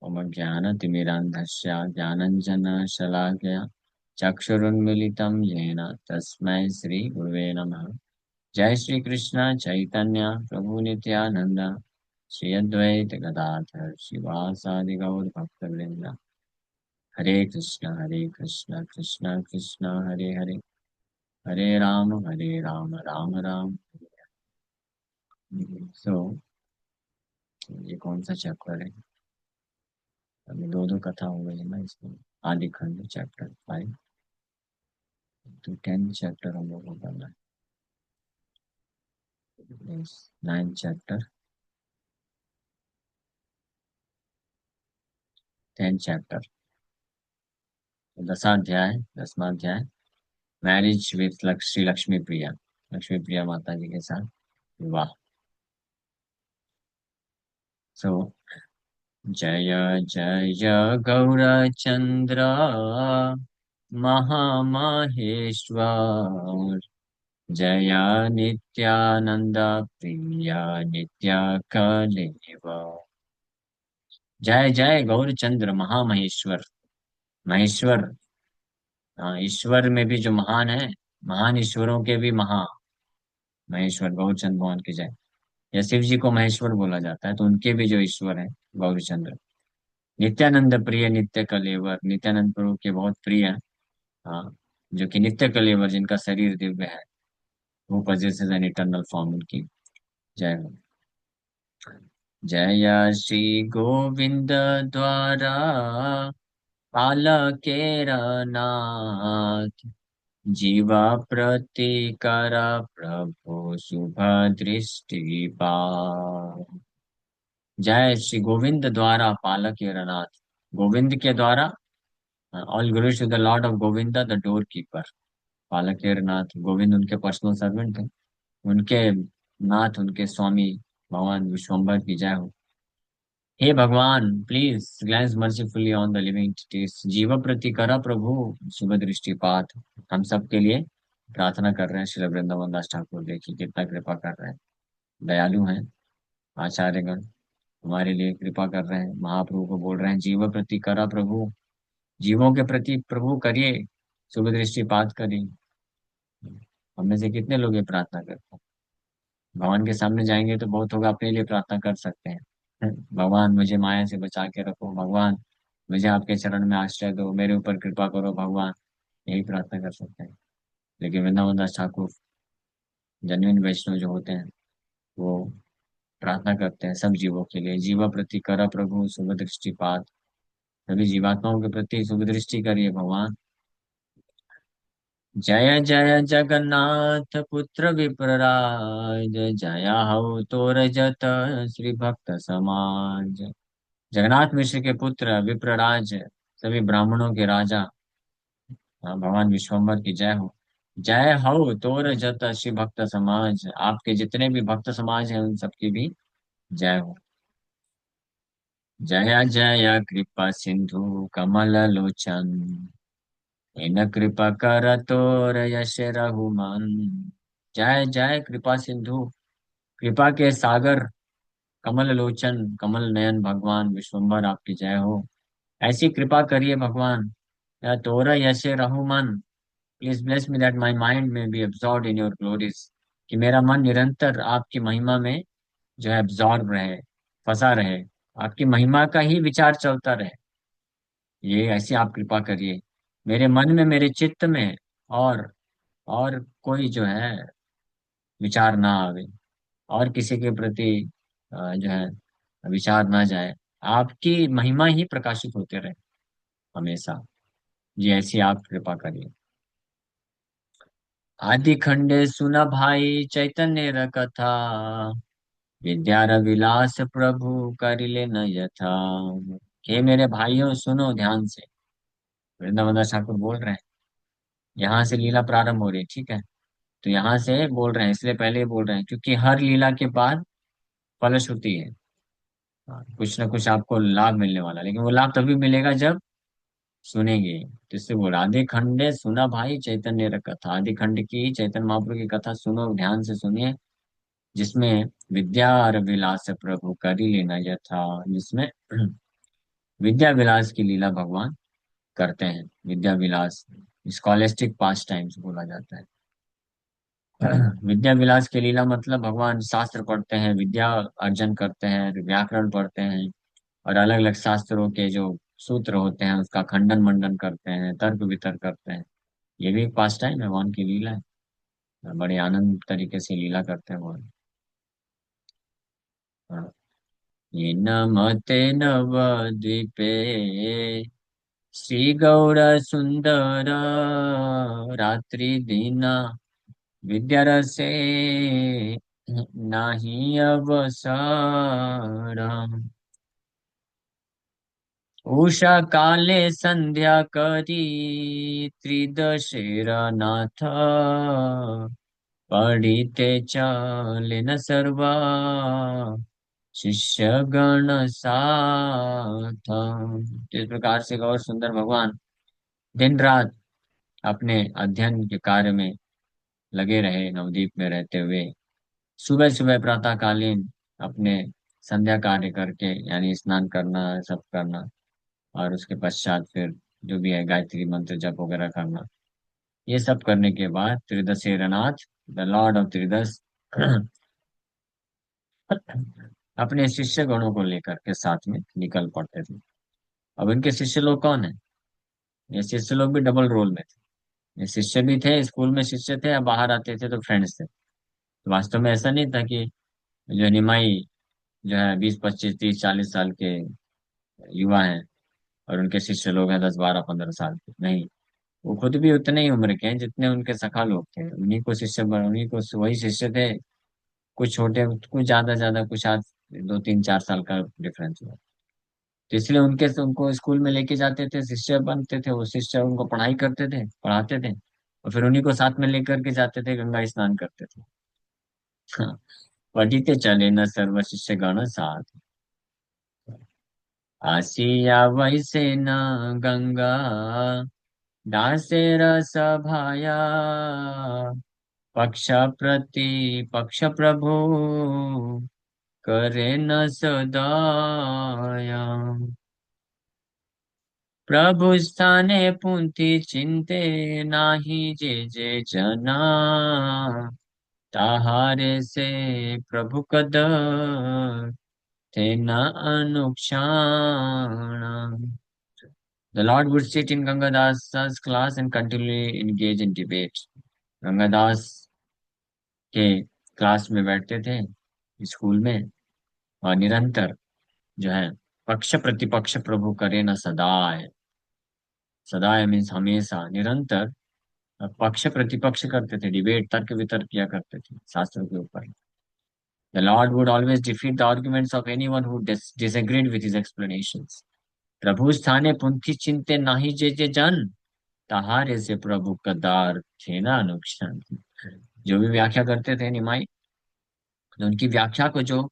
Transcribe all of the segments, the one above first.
मम ज्ञानतिमिरान्धस्य ज्ञानञ्जनशलाकया चक्षुरुन्मीलितं येन तस्मै श्रीगुरुवे नमः। जय श्री कृष्ण चैतन्य प्रभु नित्यानंद श्री अद्वैत गदाधर शिवासादि गौर भक्तवृंद। हरे कृष्ण कृष्ण कृष्ण हरे हरे, हरे राम राम राम हरे हरे। सो ये कौन सा चैप्टर है? अभी दो दो कथा हो गई है ना इसमें। आदि खंड चैप्टर 5, तो 10 चैप्टर हम लोग को करना है। 9 चैप्टर, 10 चैप्टर, 10वां अध्याय, 10वां अध्याय। मैरिज विथ श्री लक्ष्मी प्रिया, लक्ष्मी प्रिया माता जी के साथ विवाह। सो जय जय गौरचंद्र महामहेश्वर, जय नित्यानंद प्रिया नित्य कलेव। जय जय गौरचंद्र महामहेश्वर। महेश्वर, हाँ, ईश्वर में भी जो महान है, महान ईश्वरों के भी महा महेश्वर गौरचंद्र भगवान की जय। या शिव जी को महेश्वर बोला जाता है, तो उनके भी जो ईश्वर है गौरीचंद्र। नित्यानंद प्रिय नित्य कलेवर, नित्यानंद प्रभु के बहुत प्रिय हैं। हाँ, जो कि नित्य कलेवर, जिनका शरीर दिव्य है, वो possesses an eternal form, उनकी जय हो। जय श्री गोविंद द्वारा पालकेर नाथ, जीवा प्रतिकर प्रभु शुभ दृष्टि पा। जय श्री गोविंद द्वारा पालक नाथ, गोविंद के द्वारा। All glories to the lord of Govind the door keeper. पालक नाथ, गोविंद उनके पर्सनल सर्वेंट है, उनके नाथ, उनके स्वामी भगवान विश्वम्भर की जय हो। हे भगवान, please glance mercifully on the living entities, जीव प्रति करा प्रभु शुभ दृष्टिपात। हम सब के लिए प्रार्थना कर रहे हैं। श्री वृंदावन दास ठाकुर देखिए कितना कृपा कर रहे हैं, दयालु हैं। आचार्यगण हमारे लिए कृपा कर रहे हैं, महाप्रभु को बोल रहे हैं जीव प्रति करा प्रभु, जीवों के प्रति प्रभु करिए, शुभ दृष्टिपात करिए। हम में से कितने लोग ये प्रार्थना करते हैं? भगवान के सामने जाएंगे तो बहुत होगा, अपने लिए प्रार्थना कर सकते हैं। भगवान मुझे माया से बचा के रखो, भगवान मुझे आपके चरण में आश्रय दो, मेरे ऊपर कृपा करो भगवान, यही प्रार्थना कर सकते हैं। लेकिन वृंदावन दास ठाकुर जेन्युइन वैष्णव जो होते हैं, वो प्रार्थना करते हैं सब जीवों के लिए, जीवा प्रति करा प्रभु शुभ दृष्टिपात। सभी जीवात्माओं के प्रति शुभ दृष्टि करिए भगवान। जय जय जगन्नाथ पुत्र विप्रराज, जया हो तोर जत श्री भक्त समाज। जगन्नाथ मिश्र के पुत्र विप्रराज, सभी ब्राह्मणों के राजा, भगवान विश्वम्भर की जय हो। जय हो तोर जत श्री भक्त समाज, आपके जितने भी भक्त समाज हैं उन सबकी भी जय हो। जय जय कृपा सिंधु कमल लोचन, इन कृपा कर तोर यश रघुमान। जय जय कृपा सिंधु, कृपा के सागर, कमल लोचन कमल नयन भगवान विश्वम्भर आपकी जय हो। ऐसी कृपा करिए भगवान, या तोरा यश रघुमान। Please bless me that my mind may be absorbed in your glories, कि मेरा मन निरंतर आपकी महिमा में जो है एब्सॉर्ब रहे, फंसा रहे, आपकी महिमा का ही विचार चलता रहे। ये ऐसी आप कृपा करिए मेरे मन में, मेरे चित्त में, और और कोई जो है विचार ना आवे, और किसी के प्रति जो है विचार ना जाए। आपकी महिमा ही प्रकाशित होते रहे हमेशा। जी ऐसी आप कृपा करिए। आदि खंडे सुना भाई चैतन्य र कथा, विद्या विलास प्रभु करिले न यथा। हे मेरे भाइयों सुनो ध्यान से, वृंदावन दास ठाकुर बोल रहे हैं। यहाँ से लीला प्रारंभ हो रही है, ठीक है? तो यहाँ से बोल रहे हैं, इसलिए पहले ही बोल रहे हैं क्योंकि हर लीला के बाद फलश्रुति है। हाँ, कुछ ना कुछ आपको लाभ मिलने वाला है, लेकिन वो लाभ तभी मिलेगा जब सुनेंगे। तो इससे बोला आदि खंडे सुना भाई चैतन्य र कथा, आदि खंड की चैतन्य महाप्रभु की कथा सुनो, ध्यान से सुनिए। जिसमें विद्या और विलास प्रभु करी लेना यथा, जिसमें विद्या विलास की लीला भगवान करते हैं। विद्या विलास स्कॉलेस्टिक पास टाइम्स बोला जाता है। विद्या विलास की लीला मतलब भगवान शास्त्र पढ़ते हैं, विद्या अर्जन करते हैं, व्याकरण पढ़ते हैं, और अलग अलग शास्त्रों के जो सूत्र होते हैं उसका खंडन मंडन करते हैं, तर्क वितर्क करते हैं। ये भी एक पास टाइम है, भगवान की लीला है। बड़े आनंद तरीके से लीला करते हैं भगवान। हाँ। ये नमते नवद्वीपे श्री गौर सुंदर रात्रि दीना विद्यारसे नाही अवसर। उषा काले संध्या करी त्रिदशेर नाथ पढ़िते चले न सर्वा शिष्य गण साथ। इस प्रकार से गौर सुंदर भगवान दिन रात अपने अध्ययन के कार्य में लगे रहे, नवदीप में रहते हुए। सुबह सुबह प्रातः कालीन अपने संध्या कार्य करके, यानी स्नान करना, सब करना, और उसके पश्चात फिर जो भी है गायत्री मंत्र जप वगैरह करना। ये सब करने के बाद त्रिदशेरनाथ, द लॉर्ड ऑफ त्रिदश, अपने शिष्य गणों को लेकर के साथ में निकल पड़ते थे। अब इनके शिष्य लोग कौन है? ये शिष्य लोग भी डबल रोल में थे। ये शिष्य भी थे, स्कूल में शिष्य थे, अब बाहर आते थे तो फ्रेंड्स थे। तो वास्तव में ऐसा नहीं था कि जो निमाई जो है 20 25 30 40 साल के युवा हैं और उनके शिष्य लोग हैं 10 12 15 साल के। नहीं, वो खुद भी उतने ही उम्र के हैं जितने उनके सखा लोग थे। उन्हीं को वही शिष्य थे। कुछ छोटे, कुछ ज्यादा कुछ आज 2 3 4 साल का डिफरेंस हुआ। तो इसलिए उनके से उनको स्कूल में लेके जाते थे, शिष्य बनते थे, वो शिष्य उनको पढ़ाई करते थे, पढ़ाते थे, और फिर उन्हीं को साथ में लेकर के जाते थे, गंगा स्नान करते थे। हाँ। पढ़िते चले न सर्व शिष्य गण साथ, आसिया वैसे न गंगा दासे रस भाया, पक्ष प्रति पक्ष प्रभु करे न सदाया। प्रभु स्थाने पुंति चिंते नाही जे जे जना, ताहारे से प्रभु कद थे न अनुक्षाण। The Lord would sit in Gangadasa's class and continually engage in debate. Gangadas के क्लास में बैठते थे, स्कूल में, और निरंतर जो है पक्ष प्रतिपक्ष प्रभु करे न सदाय। सदाय मीन्स हमेशा, निरंतर पक्ष प्रतिपक्ष करते थे, डिबेट तर्क वितर्क किया करते थे शास्त्रों के ऊपर। The Lord would always defeat the arguments of anyone who disagreed with his explanations. प्रभु स्थाने पुंथि चिंते नाही जे जे जन, तहारे से प्रभु कदार थे ना नुकसान। जो भी व्याख्या करते थे निमाई, तो उनकी व्याख्या को जो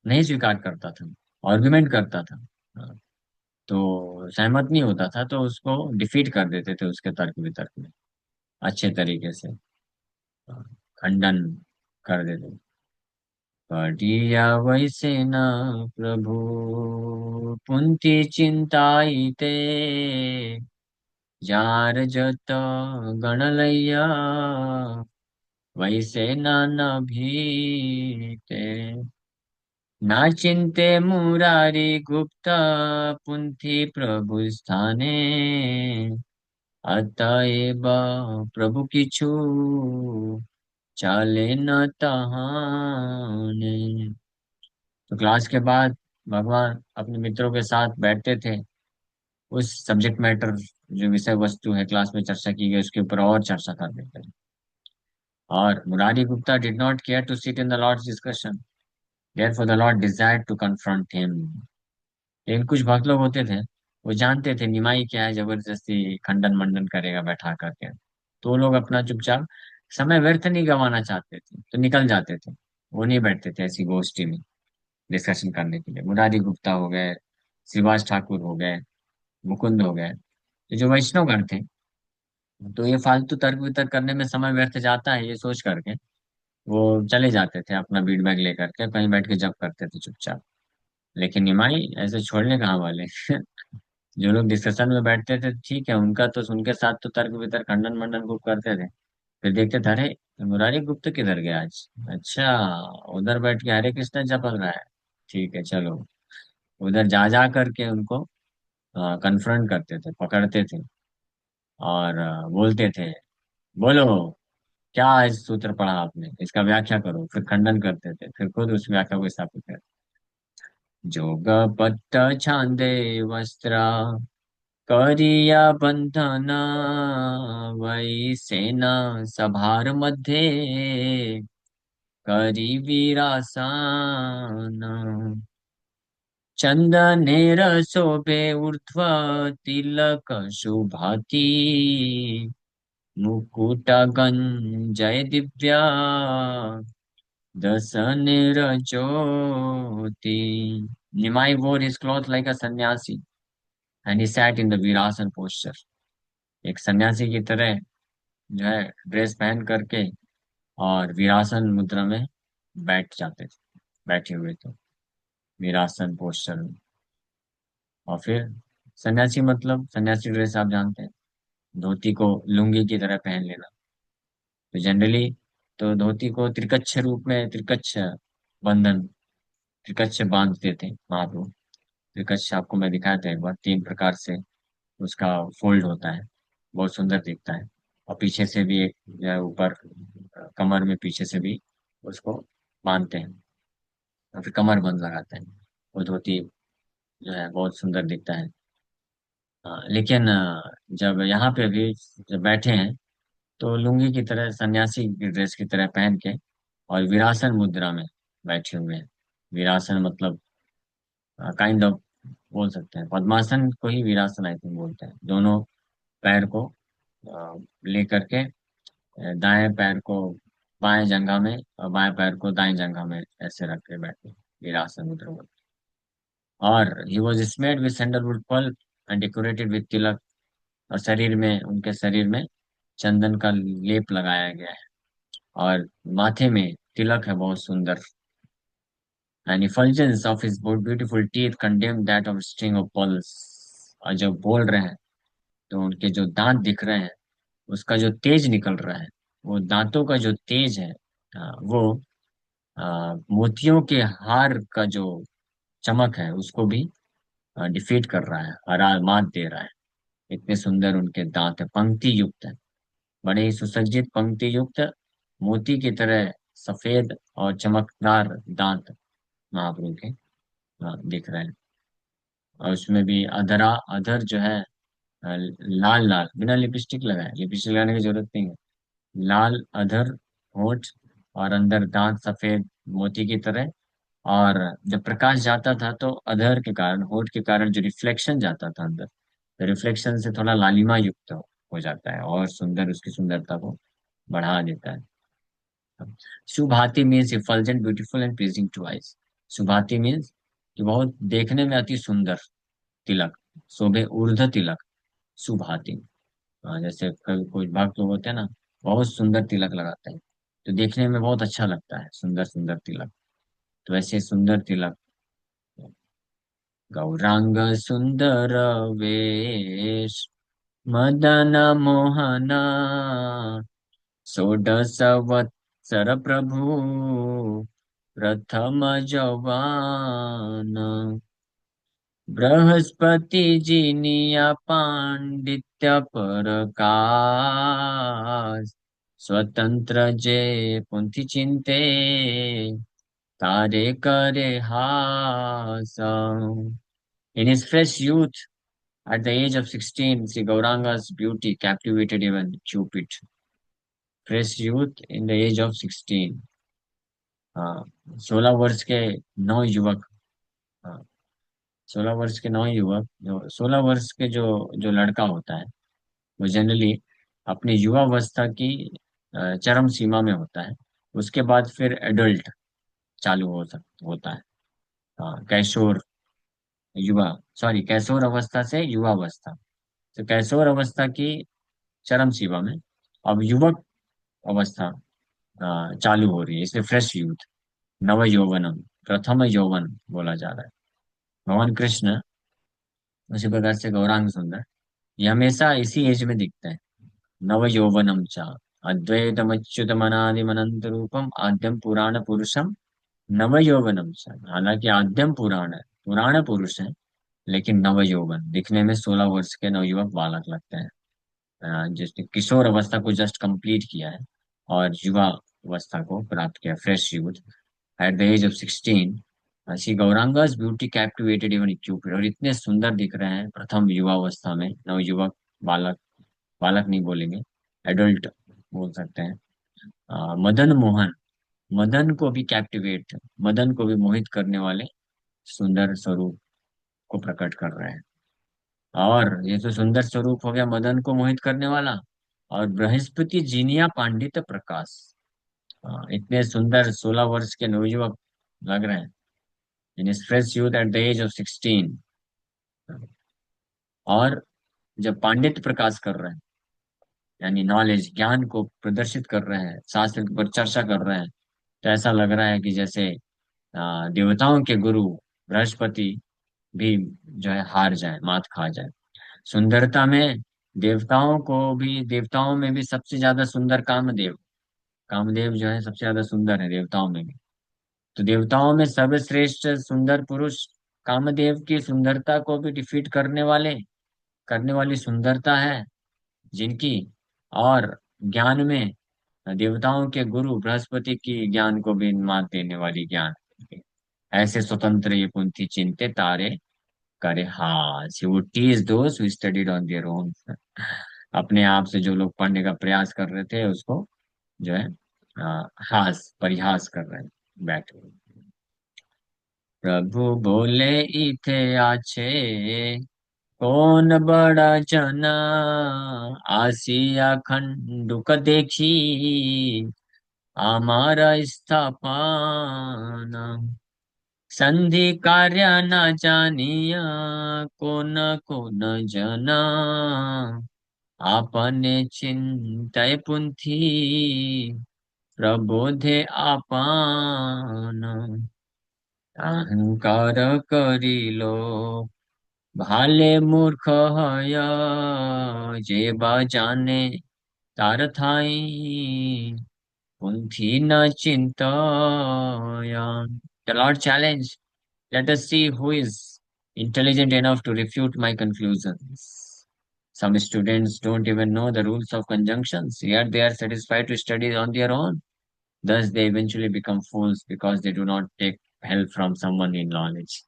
नहीं स्वीकार करता था, आर्गुमेंट करता था, तो सहमत नहीं होता था, तो उसको डिफीट कर देते थे उसके तर्क वितर्क में, अच्छे तरीके से खंडन कर देते। पढ़िया वैसे न प्रभु पुंति चिंताइते, जार जत गणलैया वैसे न भीते। ना चिंते मुरारी गुप्त पुंथी प्रभु स्थाने, अतएव प्रभु किछु चाले न तहाने। तो क्लास के बाद भगवान अपने मित्रों के साथ बैठते थे, उस सब्जेक्ट मैटर, जो विषय वस्तु है क्लास में चर्चा की गई, उसके ऊपर और चर्चा करते थे। और Murari Gupta did not care to sit in the lord's discussion, therefore the lord desired to confront him. लेकिन कुछ भक्त लोग होते थे, वो जानते थे निमाई क्या है, जबरदस्ती खंडन मंडन करेगा बैठा करके, तो वो लोग अपना चुपचाप, समय व्यर्थ नहीं गंवाना चाहते थे तो निकल जाते थे। वो नहीं बैठते थे ऐसी गोष्ठी में डिस्कशन करने के लिए। मुरारी गुप्ता हो गए, श्रीवास ठाकुर हो गए, मुकुंद हो गए, तो जो वैष्णवगण थे, तो ये फालतू तर्क वितर्क करने में समय व्यर्थ जाता है ये सोच करके वो चले जाते थे, अपना बीट बैग लेकर के कहीं बैठ के जप करते थे चुपचाप। लेकिन निमाई ऐसे छोड़ने कहाँ वाले। जो लोग डिस्कशन में बैठते थे ठीक है, उनका तो उनके साथ तो तर्क वितर्क खंडन मंडन खूब करते थे। फिर देखते थे, अरे मुरारी गुप्त किधर गया आज? अच्छा, उधर बैठ के हरे कृष्ण जपल रहा है। ठीक है चलो। उधर जा जा करके उनको कन्फ्रंट करते थे, पकड़ते थे, और बोलते थे, बोलो क्या इस सूत्र पढ़ा आपने, इसका व्याख्या करो। फिर खंडन करते थे, फिर खुद उस व्याख्या को स्थापित करते। जोग पट्ट छांदे वस्त्र, करिया बंधन, वै सेना सभार मध्ये, करी वीरासन, चंदनेर शोभे ऊर्ध्व, तिलक शुभाति, मुकुट गंजय दिव्या, दशनेर ज्योति। Nimai wore his cloth like a sannyasi, and he sat in the Virasana posture. एक सन्यासी की तरह जो है ड्रेस पहन करके और वीरासन मुद्रा में बैठ जाते थे, बैठे हुए थे वीरासन पोस्चर में। और फिर सन्यासी मतलब सन्यासी ड्रेस आप जानते हैं, धोती को लुंगी की तरह पहन लेना। तो जनरली तो धोती को त्रिकच्छ रूप में, त्रिकच्छ बंधन, त्रिकच्छ बांधते थे महाप्रभु। त्रिकच्छ आपको मैं दिखाया था एक बार, 3 प्रकार से उसका फोल्ड होता है, बहुत सुंदर दिखता है। और पीछे से भी एक जो है ऊपर कमर में पीछे से भी उसको बांधते हैं, और फिर कमर बंद लगाते हैं। वो धोती जो है बहुत सुंदर दिखता है। लेकिन जब यहाँ पे भी जब बैठे हैं तो लुंगी की तरह, सन्यासी की ड्रेस की तरह पहन के और वीरासन मुद्रा में बैठे हुए हैं। वीरासन मतलब काइंड ऑफ बोल सकते हैं, पद्मासन को ही वीरासन आई थिंक बोलते हैं। दोनों पैर को लेकर के दाएं पैर को बाएं जंघा में और बाएं पैर को दाएं जंघा में ऐसे रख के बैठे, वीरासन मुद्रा में। और he was smeared with sandalwood pulp and decorated with tilak. और शरीर में, उनके शरीर में चंदन का लेप लगाया गया है, और माथे में तिलक है बहुत सुंदर। And effulgence of his beautiful teeth condemned that of string of pearls। और जब बोल रहे हैं तो उनके जो दांत दिख रहे हैं, उसका जो तेज निकल रहा है, वो दांतों का जो तेज है, वो मोतियों के हार का जो चमक है उसको भी डिफीट कर रहा है, हरा मात दे रहा है। इतने सुंदर उनके दांत है, पंक्ति युक्त है, बड़े ही सुसज्जित पंक्ति युक्त, मोती की तरह सफेद और चमकदार दांत महाप्रभु के दिख रहे हैं। और उसमें भी अधरा, अधर जो है लाल लाल, बिना लिपस्टिक लगाए, लिपस्टिक लगाने की जरूरत नहीं है। लाल अधर, होठ, और अंदर दांत सफेद मोती की तरह। और जब प्रकाश जाता था तो अधर के कारण, होठ के कारण जो रिफ्लेक्शन जाता था अंदर, तो रिफ्लेक्शन से थोड़ा लालिमा युक्त हो जाता है, और सुंदर, उसकी सुंदरता को बढ़ा देता है। सुभाति means effulgent, beautiful and pleasing to eyes. सुभाति मीन्स कि बहुत देखने में अति सुंदर, तिलक, शोभे ऊर्ध्व तिलक, सुभाति। जैसे कोई भक्त लोग होते हैं ना, बहुत सुंदर तिलक लगाते हैं, तो देखने में बहुत अच्छा लगता है, सुंदर सुंदर तिलक। तो ऐसे सुंदर तिलक, गौरांग सुंदर वेश, मदन मोहन, षोडश वत्सर प्रभु, प्रथम जवान, बृहस्पति जिनिया पांडित्य परकाश, स्वतंत्र जे पुंथि चिंते, तारे करे हास। In his fresh youth, at the age of 16, Sri Gauranga's beauty captivated even Cupid. Fresh youth in the age of 16, हाँ, 16 वर्ष के नौ युवक, हाँ, 16 वर्ष के नौ युवक, जो 16 वर्ष के जो जो लड़का होता है, वो जनरली अपनी युवावस्था की चरम सीमा में होता है। उसके बाद फिर एडल्ट चालू होता है। हाँ, कैशोर, युवा, सॉरी, कैशोर अवस्था से युवावस्था। तो कैशोर अवस्था की चरम सीमा में अब युवक अवस्था चालू हो रही है, इसलिए फ्रेश यूथ, नव यौवनम, प्रथम यौवन बोला जा रहा है। भगवान कृष्ण उसी प्रकार से गौरांग सुंदर ये हमेशा इसी एज में दिखते हैं। नव यौवनम च अद्वैतमच्युतमनादिमनंत रूपम आद्यम पुराण पुरुषम नव यौवनम च। हालांकि आद्यम पुराण है, पुराण पुरुष है, लेकिन नव यौवन दिखने में 16 वर्ष के नवयुवक बालक लगते हैं। जिसने किशोर अवस्था को जस्ट कंप्लीट किया है और युवा अवस्था को प्राप्त किया, fresh youth at the age of 16। Sri Gauranga's beauty captivated even Cupid. और इतने सुंदर दिख रहे हैं प्रथम युवा अवस्था में नवयुवक बालक, बालक नहीं बोलेंगे, एडल्ट बोल सकते हैं। मदन मोहन, मदन को भी कैप्टिवेट, मदन को भी मोहित करने वाले सुंदर स्वरूप को प्रकट कर रहे हैं। और ये तो सुंदर स्वरूप हो गया मदन को मोहित करने वाला। और बृहस्पति जीनिया पांडित प्रकाश, इतने सुंदर 16 वर्ष के नवयुवक लग रहे हैं इन is fresh youth at the age of 16। और जब पांडित्य प्रकाश कर रहे हैं, यानी नॉलेज ज्ञान को प्रदर्शित कर रहे हैं, शास्त्र पर चर्चा कर रहे हैं, तो ऐसा लग रहा है कि जैसे देवताओं के गुरु बृहस्पति भी जो है हार जाए, मात खा जाए। सुंदरता में देवताओं को भी, देवताओं में भी सबसे ज्यादा सुंदर कामदेव, कामदेव जो है सबसे ज्यादा सुंदर है देवताओं में भी। तो देवताओं में सर्वश्रेष्ठ सुंदर पुरुष कामदेव की सुंदरता को भी डिफीट करने वाली सुंदरता है जिनकी। और ज्ञान में देवताओं के गुरु बृहस्पति की ज्ञान को भी मात देने वाली ज्ञान। ऐसे स्वतंत्र ये कुंती चिंते तारे करे हास, he would tease those who studied on their own. अपने आप से जो लोग पढ़ने का प्रयास कर रहे थे उसको जो है हास परिहास कर रहे हैं बैठे। प्रभु बोले इथे आछे कौन बड़ा जना, आसिया खंडुक देखी हमारा स्थापना, संधि कार्य न जानिया कोन कोन जना, आपने चिंतय पुंथी प्रबोधे आपाना, अहंकार करिलो भाले मूर्ख हय, जे बा जाने तार थाई कुंठी न चिंतया। The Lord challenged, let us see who is intelligent enough to refute my conclusions. Some students don't even know the rules of conjunctions, yet they are satisfied to study on their own. Thus, they eventually become fools because they do not take help from someone in knowledge.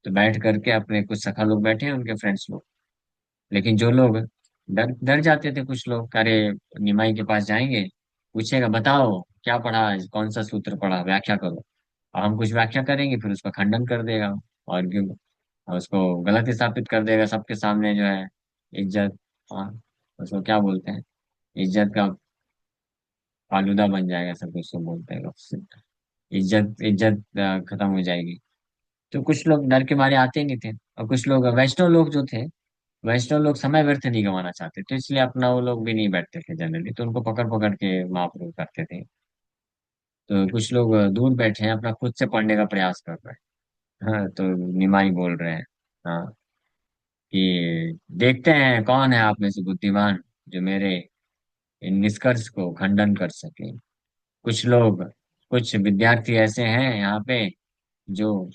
तो बैठ करके अपने कुछ सखा लोग बैठे हैं, उनके फ्रेंड्स लोग। लेकिन जो लोग डर डर जाते थे, कुछ लोग, अरे निमाई के पास जाएंगे, पूछेगा बताओ क्या पढ़ा आज, कौन सा सूत्र पढ़ा, व्याख्या करो। और हम कुछ व्याख्या करेंगे, फिर उसका खंडन कर देगा और क्यों, और उसको गलत ही साबित कर देगा सबके सामने जो है। इज्जत, हाँ, उसको क्या बोलते हैं, इज्जत का फालूदा बन जाएगा, सब कुछ तो बोलते हैं लोग। इज्जत इज्जत खत्म हो जाएगी। तो कुछ लोग डर के मारे आते ही नहीं थे। और कुछ लोग वैष्णव लोग जो थे, वैष्णव लोग समय व्यर्थ नहीं गंवाना चाहते, तो इसलिए अपना वो लोग भी नहीं बैठते थे जनरली, तो उनको पकड़ पकड़ के महाप्रभु करते थे। तो कुछ लोग दूर बैठे हैं, अपना खुद से पढ़ने का प्रयास कर रहे हैं। हाँ, तो निमाई बोल रहे हैं, हाँ, कि देखते हैं कौन है आप में से बुद्धिमान जो मेरे इन निष्कर्ष को खंडन कर सके। कुछ लोग, कुछ विद्यार्थी ऐसे हैं यहाँ पे जो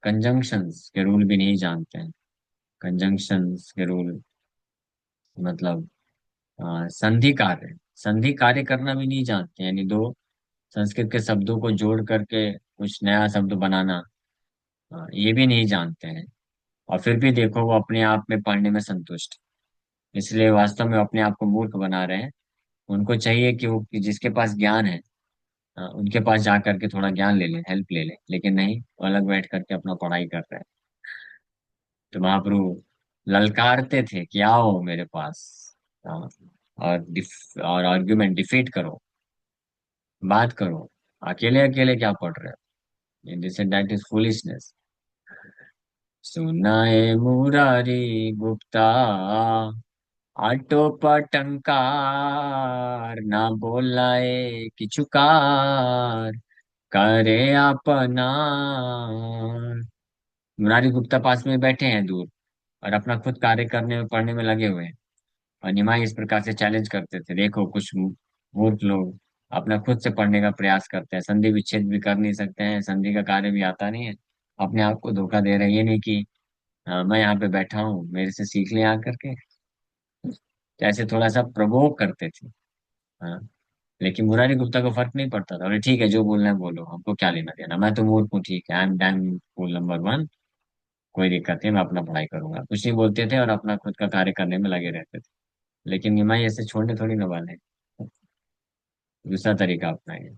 कंजंक्शंस के रूल भी नहीं जानते हैं। कंजंक्शंस के रूल मतलब संधि कार्य, संधि कार्य करना भी नहीं जानते, यानी दो संस्कृत के शब्दों को जोड़ करके कुछ नया शब्द बनाना, ये भी नहीं जानते हैं। और फिर भी देखो वो अपने आप में पढ़ने में संतुष्ट, इसलिए वास्तव में अपने आप को मूर्ख बना रहे हैं। उनको चाहिए कि वो, कि जिसके पास ज्ञान है उनके पास जा करके थोड़ा ज्ञान ले लें, हेल्प ले लें, लेकिन नहीं, वो अलग बैठ करके अपना पढ़ाई कर रहे हैं। तो महाप्रभु ललकारते थे कि आओ मेरे पास, हाँ, और आर्ग्यूमेंट डिफीट करो, बात करो, अकेले अकेले क्या पढ़ रहे हो, दिस दैट इज फूलिशनेस। सुनाए मुरारी गुप्ता आटो पटंकार, ना बोलाए किचुकार करे अपना। मुरारी गुप्ता पास में बैठे हैं दूर, और अपना खुद कार्य करने में पढ़ने में लगे हुए हैं। और निमाई इस प्रकार से चैलेंज करते थे, देखो कुछ मूर्ख लोग अपना खुद से पढ़ने का प्रयास करते हैं, संधि विच्छेद भी कर नहीं सकते हैं, संधि का कार्य भी आता नहीं है, अपने आप को धोखा दे रहे हैं। ये नहीं कि मैं यहाँ पे बैठा हूँ, मेरे से सीख ले आकर के। तो ऐसे थोड़ा सा प्रवोक करते थे। हाँ। लेकिन मुरारी गुप्ता को फर्क नहीं पड़ता था, बोले ठीक है जो बोलना है बोलो, हमको क्या लेना देना, मैं तो मूर्ख हूँ, ठीक है, I am damn fool number one, कोई दिक्कत नहीं, मैं अपना पढ़ाई करूंगा, कुछ नहीं बोलते थे और अपना खुद का कार्य करने में लगे रहते थे। लेकिन निमाई ऐसे छोड़ने थोड़ी ना वाले हैं। दूसरा तरीका अपनाएंगे।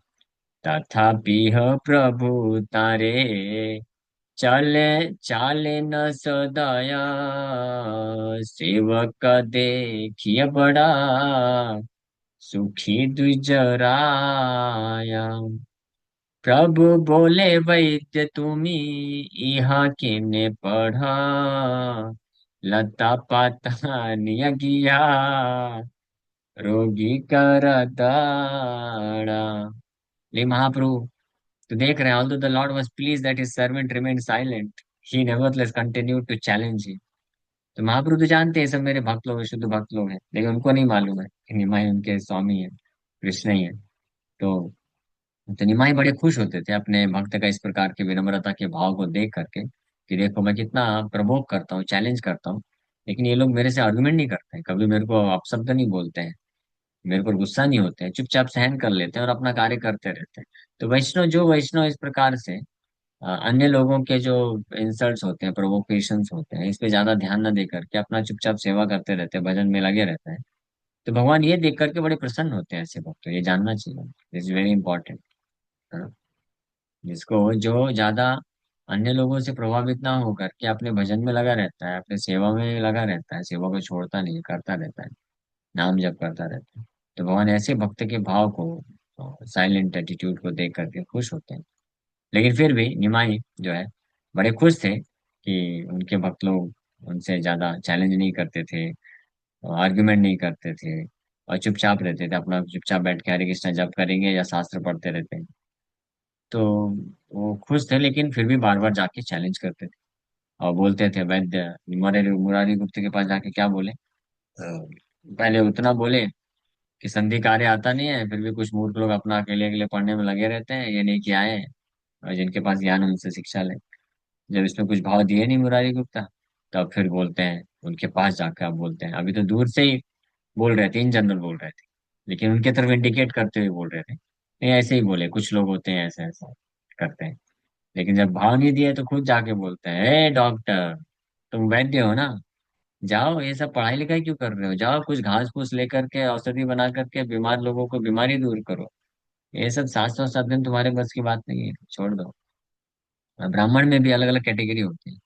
तथापि प्रभु तारे चाले चाले न सदाया, सेवक देखिए बड़ा सुखी दुजराया। प्रभु बोले वैद्य तुम्ही यहाँ किने पढ़ा, लता पाता नियगिया रोगी कर दाड़ा। ले महाप्रभु, तो देख रहे हैं, although the Lord was pleased that his servant remained silent, he nevertheless continued to challenge him। तो महाप्रभु तो जानते हैं सब मेरे भक्त लोग हैं, शुद्ध भक्त लोग हैं, लेकिन उनको नहीं मालूम है कि निमाई उनके स्वामी है, कृष्ण ही है। तो निमाई बड़े खुश होते थे अपने भक्त का इस प्रकार के विनम्रता के भाव को देख करके, कि देखो मैं कितना प्रवोक करता हूँ, चैलेंज करता हूँ, लेकिन ये लोग मेरे से आर्गुमेंट नहीं करते हैं, कभी मेरे को अपशब्द नहीं बोलते हैं, मेरे पर गुस्सा नहीं होते हैं, चुपचाप सहन कर लेते हैं और अपना कार्य करते रहते हैं। तो वैष्णव इस प्रकार से अन्य लोगों के जो इंसल्ट्स होते हैं, प्रोवोकेशंस होते हैं, इस पे ज्यादा ध्यान न दे करके अपना चुपचाप सेवा करते रहते हैं, भजन में लगे रहते हैं। तो भगवान ये देख करके बड़े प्रसन्न होते हैं ऐसे भक्तों, ये जानना चाहिए, इज वेरी इंपॉर्टेंट। जिसको जो ज्यादा अन्य लोगों से प्रभावित ना हो करके अपने भजन में लगा रहता है, अपने सेवा में लगा रहता है, सेवा को छोड़ता नहीं, करता रहता है, नाम जप करता रहता है, तो भगवान ऐसे भक्त के भाव को, साइलेंट एटीट्यूड को देख करके खुश होते हैं। लेकिन फिर भी निमाई जो है बड़े खुश थे कि उनके भक्त लोग उनसे ज्यादा चैलेंज नहीं करते थे, आर्ग्यूमेंट नहीं करते थे, और चुपचाप रहते थे, अपना चुपचाप बैठ के हरे कृष्णा जप करेंगे या शास्त्र पढ़ते रहते हैं। तो वो खुश थे, लेकिन फिर भी बार बार जाके चैलेंज करते थे और बोलते थे, वैद्य मुरारी मुरारी गुप्त के पास जाके क्या बोले, पहले उतना बोले कि संधि कार्य आता नहीं है, फिर भी कुछ मूर्ख लोग अपना अकेले अकेले पढ़ने में लगे रहते हैं, ये नहीं कि आए और जिनके पास ज्ञान है उनसे शिक्षा ले। जब इसमें कुछ भाव दिए नहीं मुरारी गुप्ता, तब फिर बोलते हैं, उनके पास जाकर आप बोलते हैं, अभी तो दूर से ही बोल रहे थे, इन जनरल बोल रहे थे, लेकिन उनके तरफ इंडिकेट करते हुए बोल रहे थे, नहीं ऐसे ही बोले, कुछ लोग होते हैं ऐसे ऐसा करते हैं। लेकिन जब भाव नहीं दिए तो खुद जाके बोलते हैं, ए डॉक्टर, तुम वैद्य हो ना, जाओ ये सब पढ़ाई लिखाई क्यों कर रहे हो, जाओ कुछ घास फूस लेकर के औषधि बना करके बीमार लोगों को बीमारी दूर करो, ये सब शास्त्र और साधन तुम्हारे बस की बात नहीं है, छोड़ दो। ब्राह्मण में भी अलग अलग कैटेगरी होती है।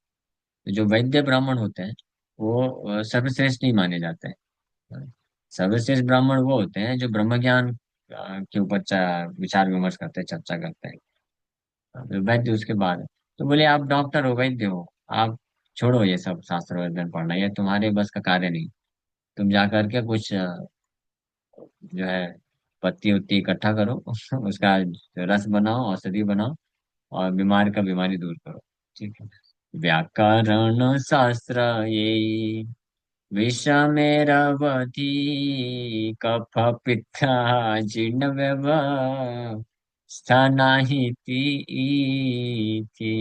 तो जो वैद्य ब्राह्मण होते हैं वो सर्वश्रेष्ठ नहीं माने जाते हैं। सर्वश्रेष्ठ ब्राह्मण वो होते हैं जो ब्रह्म ज्ञान के ऊपर विचार विमर्श करते हैं, चर्चा करते हैं। वैद्य उसके बाद है। तो बोले आप डॉक्टर हो, वैद्य हो, आप छोड़ो ये सब शास्त्र वर्धन पढ़ना, ये तुम्हारे बस का कार्य नहीं। तुम जा करके कुछ जो है पत्ती उत्ती इकट्ठा करो उसका रस बनाओ, औषधि बनाओ, और बीमार का बीमारी दूर करो। ठीक है। व्याकरण शास्त्र ये विषमेरवती, कफ पित्ता जीर्ण व्यवस्थानाहिति इति।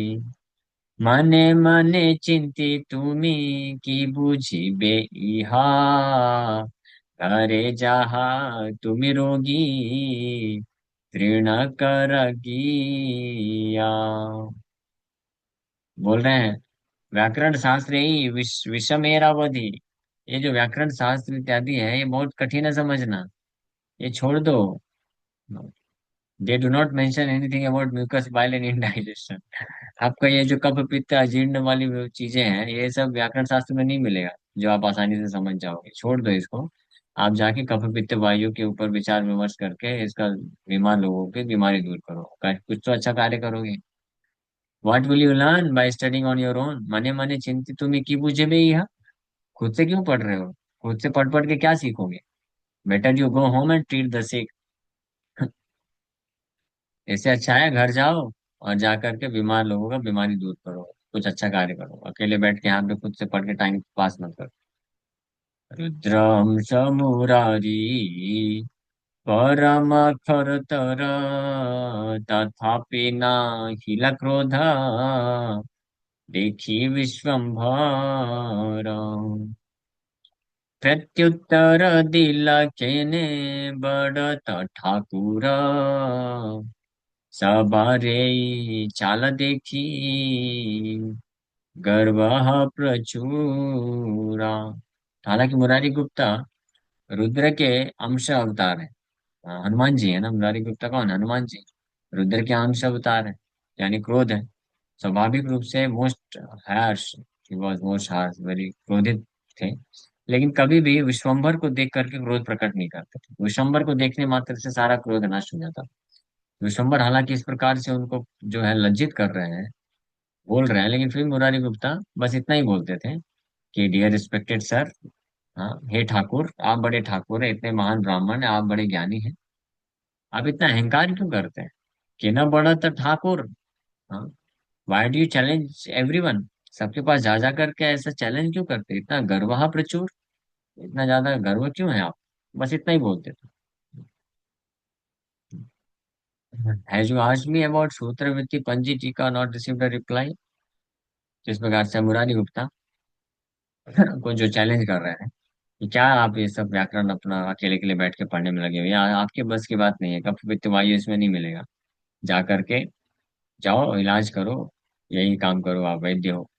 मने मने चिंती তুমি কি বুঝিবে ইহা, ঘরে যাহা তুমি রোগী তৃণ कर গিয়া। बोल रहे हैं, व्याकरण शास्त्र यही विषमेरावधि, ये जो व्याकरण शास्त्र इत्यादि है ये बहुत कठिन है समझना, ये छोड़ दो। They do not mention anything about mucus bile and indigestion. आपका ये जो कफ पित्त अजीर्ण वाली वो चीजें हैं, ये सब व्याकरण शास्त्र में नहीं मिलेगा जो आप आसानी से समझ जाओगे, छोड़ दो इसको। आप जाके कफ पित्त वायु के ऊपर विचार विमर्श करके इसका बीमार लोगों की बीमारी दूर करो, कुछ तो अच्छा कार्य करोगे। What will you learn by studying on your own, मने मने चिंतित तुम्हें की बुझे बे यह। खुद से क्यों पढ़ रहे हो, खुद से पढ़ पढ़ के क्या सीखोगे। Better you go home and treat the sick. इससे अच्छा है घर जाओ और जा करके बीमार लोगों का बीमारी दूर करो। कुछ अच्छा कार्य करो, अकेले बैठ के यहाँ पे खुद से पढ़ के टाइम पास मत करो। रुद्रम समुरारी परमक्षरतर तथापि न हिल क्रोध देखी विश्वम्भर। प्रत्युत्तर दिला केने बड़त ठाकुर सबारे चाल देखी गर्व प्रचुरा। हालांकि मुरारी गुप्ता रुद्र के अंश अवतार है। हनुमान जी है ना, मुरारी गुप्ता कौन है? हनुमान जी। रुद्र के अंश अवतार है, यानी क्रोध है। स्वाभाविक रूप से most harsh, he was most harsh, very क्रोधित थे। लेकिन कभी भी विश्वम्भर को देख करके क्रोध प्रकट नहीं करते थे। विश्वम्भर को देखने मात्र से सारा क्रोध नष्ट हो जाता। विश्वम्भर हालांकि इस प्रकार से उनको जो है लज्जित कर रहे हैं, बोल रहे हैं, लेकिन फिर मुरारी गुप्ता बस इतना ही बोलते थे कि डियर रिस्पेक्टेड सर, हाँ हे ठाकुर, आप बड़े ठाकुर हैं, इतने महान ब्राह्मण हैं, आप बड़े ज्ञानी हैं, आप इतना अहंकार क्यों करते हैं? कि न बड़ा तो ठाकुर। हाँ, why do you challenge everyone? सबके पास जा जा करके ऐसा चैलेंज क्यों करते? इतना गर्व प्रचुर, इतना ज्यादा गर्व क्यों है आप? बस इतना ही बोलते थे। Has you asked me about सूत्रवृत्ति पंजी टीका नॉट रिसीव्ड अ रिप्लाई। जिस प्रकार से मुरारी गुप्ता को जो चैलेंज कर रहे हैं कि क्या आप ये सब व्याकरण अपना अकेले अकेले बैठ के पढ़ने में लगे हुए हैं? आपके बस की बात नहीं है, कफ वित्त वायु इसमें नहीं मिलेगा। जा करके जाओ, इलाज करो, यही काम करो, आप वैद्य हो।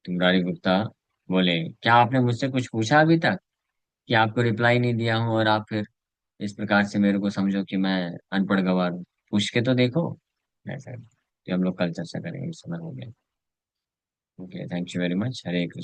मुरारी गुप्ता बोले, क्या आपने मुझसे कुछ पूछा अभी तक कि आपको रिप्लाई नहीं दिया हूँ और आप फिर इस प्रकार से मेरे को समझो कि मैं अनपढ़ गवार हूँ? पूछ के तो देखो। ऐसा कि हम लोग कल चर्चा करेंगे, इस समय हो गया। Okay, thank you very much. Hare Krishna.